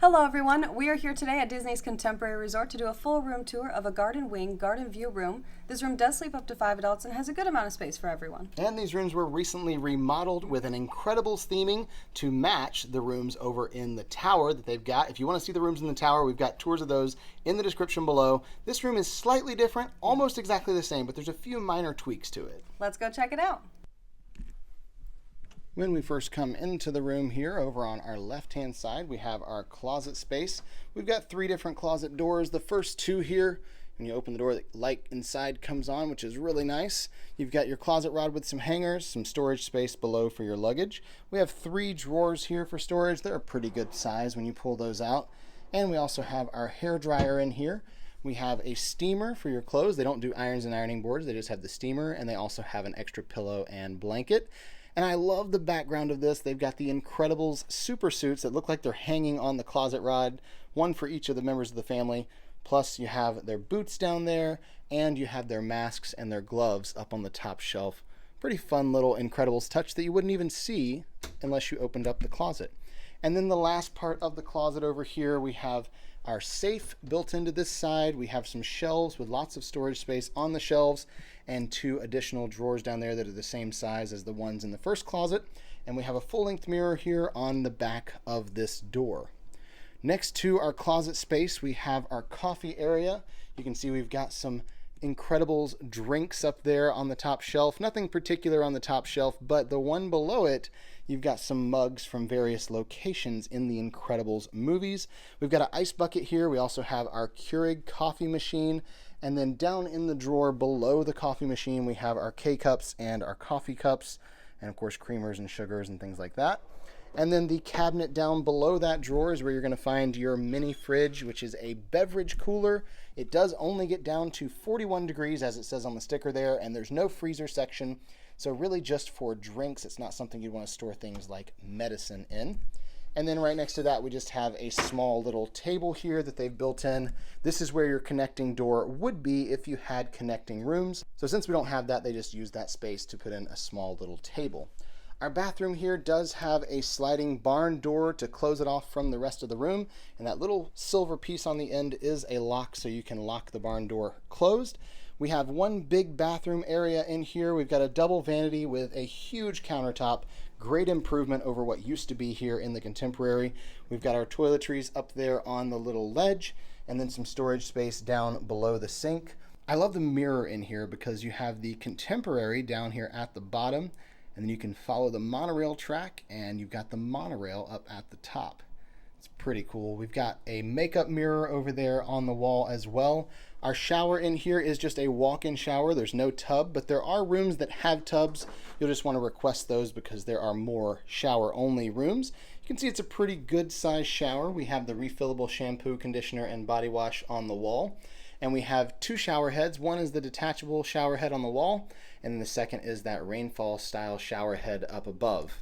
Hello everyone, we are here today at Disney's Contemporary Resort to do a full room tour of a garden wing, garden view room. This room does sleep up to 5 adults and has a good amount of space for everyone. And these rooms were recently remodeled with an Incredibles theming to match the rooms over in the tower that they've got. If you want to see the rooms in the tower, we've got tours of those in the description below. This room is slightly different, almost exactly the same, but there's a few minor tweaks to it. Let's go check it out. When we first come into the room here, over on our left-hand side, we have our closet space. We've got 3 different closet doors. The first 2 here, when you open the door, the light inside comes on, which is really nice. You've got your closet rod with some hangers, some storage space below for your luggage. We have 3 drawers here for storage. They're a pretty good size when you pull those out. And we also have our hair dryer in here. We have a steamer for your clothes. They don't do irons and ironing boards. They just have the steamer, and they also have an extra pillow and blanket. And I love the background of this. They've got the Incredibles super suits that look like they're hanging on the closet rod, one for each of the members of the family. Plus you have their boots down there, and you have their masks and their gloves up on the top shelf. Pretty fun little Incredibles touch that you wouldn't even see unless you opened up the closet. And then the last part of the closet over here, we have our safe built into this side. We have some shelves with lots of storage space on the shelves and 2 additional drawers down there that are the same size as the ones in the first closet. And we have a full-length mirror here on the back of this door. Next to our closet space, we have our coffee area. You can see we've got some Incredibles drinks up there on the top shelf. Nothing particular on the top shelf, but the one below it, you've got some mugs from various locations in the Incredibles movies. We've got an ice bucket here. We also have our Keurig coffee machine. And then down in the drawer below the coffee machine, we have our K-cups and our coffee cups, and of course creamers and sugars and things like that. And then the cabinet down below that drawer is where you're going to find your mini fridge, which is a beverage cooler. It does only get down to 41 degrees, as it says on the sticker there, and there's no freezer section. So really just for drinks. It's not something you'd want to store things like medicine in. And then right next to that, we just have a small little table here that they've built in. This is where your connecting door would be if you had connecting rooms. So since we don't have that, they just use that space to put in a small little table. Our bathroom here does have a sliding barn door to close it off from the rest of the room, and that little silver piece on the end is a lock, so you can lock the barn door closed. We have one big bathroom area in here. We've got a double vanity with a huge countertop. Great improvement over what used to be here in the Contemporary. We've got our toiletries up there on the little ledge, and then some storage space down below the sink. I love the mirror in here because you have the Contemporary down here at the bottom, and then you can follow the monorail track, and you've got the monorail up at the top. It's pretty cool. We've got a makeup mirror over there on the wall as well. Our shower in here is just a walk-in shower. There's no tub, but there are rooms that have tubs. You'll just want to request those because there are more shower-only rooms. You can see it's a pretty good size shower. We have the refillable shampoo, conditioner, and body wash on the wall. And we have 2 shower heads. One is the detachable shower head on the wall, and then the second is that rainfall style shower head up above.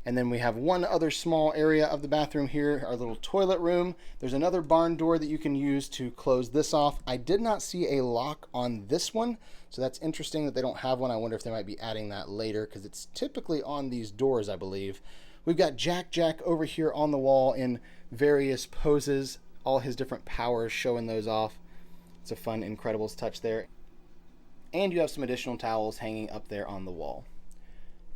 And then we have one other small area of the bathroom here, our little toilet room. There's another barn door that you can use to close this off. I did not see a lock on this one, so that's interesting that they don't have one. I wonder if they might be adding that later because it's typically on these doors, I believe. We've got Jack over here on the wall in various poses, all his different powers, showing those off. It's a fun Incredibles touch there. And you have some additional towels hanging up there on the wall.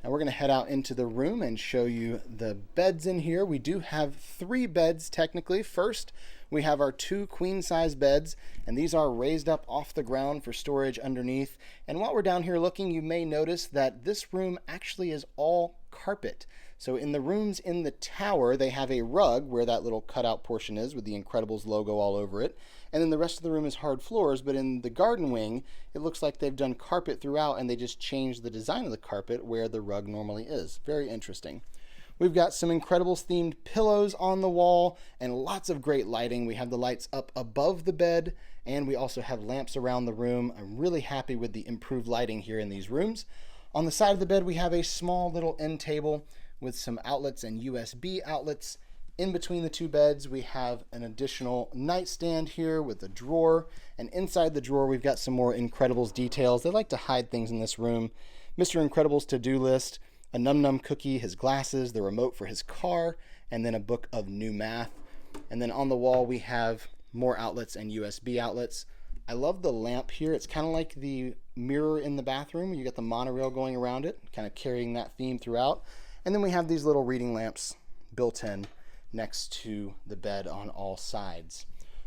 Now we're going to head out into the room and show you the beds in here. We do have 3 beds technically. First, we have our 2 queen-size beds, and these are raised up off the ground for storage underneath. And while we're down here looking, you may notice that this room actually is all carpet. So in the rooms in the tower, they have a rug where that little cutout portion is with the Incredibles logo all over it. And then the rest of the room is hard floors, but in the garden wing, it looks like they've done carpet throughout and they just changed the design of the carpet where the rug normally is. Very interesting. We've got some Incredibles themed pillows on the wall and lots of great lighting. We have the lights up above the bed, and we also have lamps around the room. I'm really happy with the improved lighting here in these rooms. On the side of the bed, we have a small little end table with some outlets and USB outlets. In between the 2 beds, we have an additional nightstand here with a drawer, and inside the drawer we've got some more Incredibles details. They like to hide things in this room. Mr. Incredible's to-do list, a Num Num cookie, his glasses, the remote for his car, and then a book of new math. And then on the wall we have more outlets and USB outlets. I love the lamp here. It's kind of like the mirror in the bathroom. You got the monorail going around it, kind of carrying that theme throughout. And then we have these little reading lamps built in next to the bed on all sides.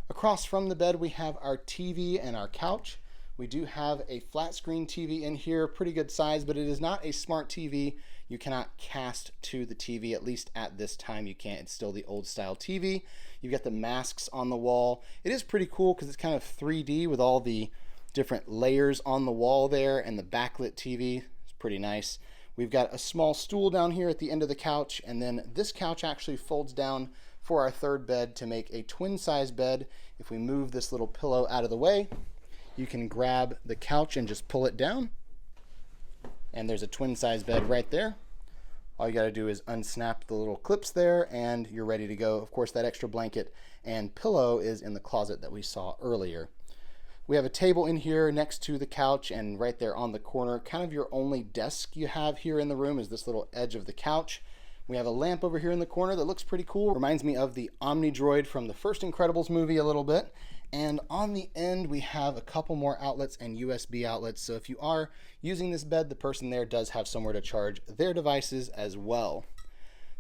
Across from the bed we have our TV and our couch. We do have a flat screen TV in here, pretty good size, but it is not a smart TV. You cannot cast to the TV, at least at this time you can't. It's still the old style TV. You've got the masks on the wall. It is pretty cool because it's kind of 3D with all the different layers on the wall there, and the backlit TV. It's pretty nice. We've got a small stool down here at the end of the couch, and then this couch actually folds down for our third bed to make a twin size bed. If we move this little pillow out of the way, you can grab the couch and just pull it down, and there's a twin size bed right there. All you got to do is unsnap the little clips there and you're ready to go. Of course, that extra blanket and pillow is in the closet that we saw earlier. We have a table in here next to the couch, and right there on the corner, kind of your only desk you have here in the room is this little edge of the couch. We have a lamp over here in the corner that looks pretty cool. Reminds me of the Omni Droid from the first Incredibles movie a little bit. And on the end, we have a couple more outlets and USB outlets. So if you are using this bed, the person there does have somewhere to charge their devices as well.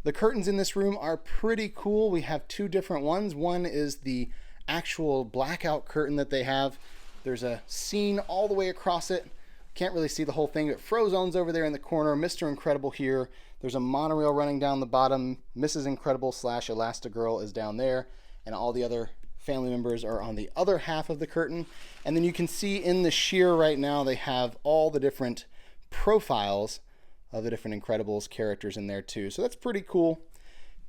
The curtains in this room are pretty cool. We have two different ones. One is the actual blackout curtain that they have. There's a scene all the way across it. Can't really see the whole thing, but Frozone's over there in the corner. Mr. Incredible here. There's a monorail running down the bottom. Mrs. Incredible / Elastigirl is down there, and all the other family members are on the other half of the curtain. And then you can see in the sheer right now, they have all the different profiles of the different Incredibles characters in there too. So that's pretty cool.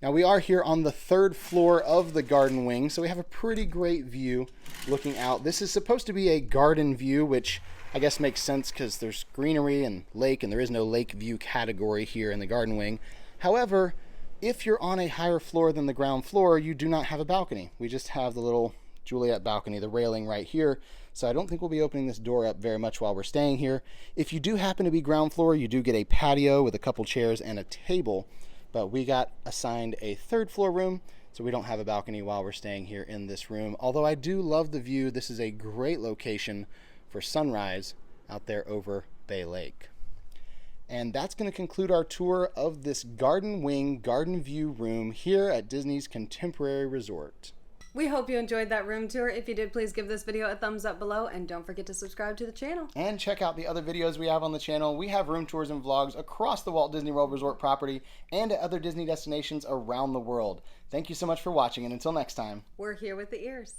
Now we are here on the third floor of the garden wing, so we have a pretty great view looking out. This is supposed to be a garden view, which I guess makes sense because there's greenery and lake, and there is no lake view category here in the garden wing. However, if you're on a higher floor than the ground floor, you do not have a balcony. We just have the little Juliet balcony, the railing right here. So I don't think we'll be opening this door up very much while we're staying here. If you do happen to be ground floor, you do get a patio with a couple chairs and a table. But we got assigned a third floor room, so we don't have a balcony while we're staying here in this room. Although I do love the view. This is a great location for sunrise out there over Bay Lake. And that's going to conclude our tour of this garden wing, garden view room here at Disney's Contemporary Resort. We hope you enjoyed that room tour. If you did, please give this video a thumbs up below, and don't forget to subscribe to the channel. And check out the other videos we have on the channel. We have room tours and vlogs across the Walt Disney World Resort property and at other Disney destinations around the world. Thank you so much for watching, and until next time. We're here with the ears.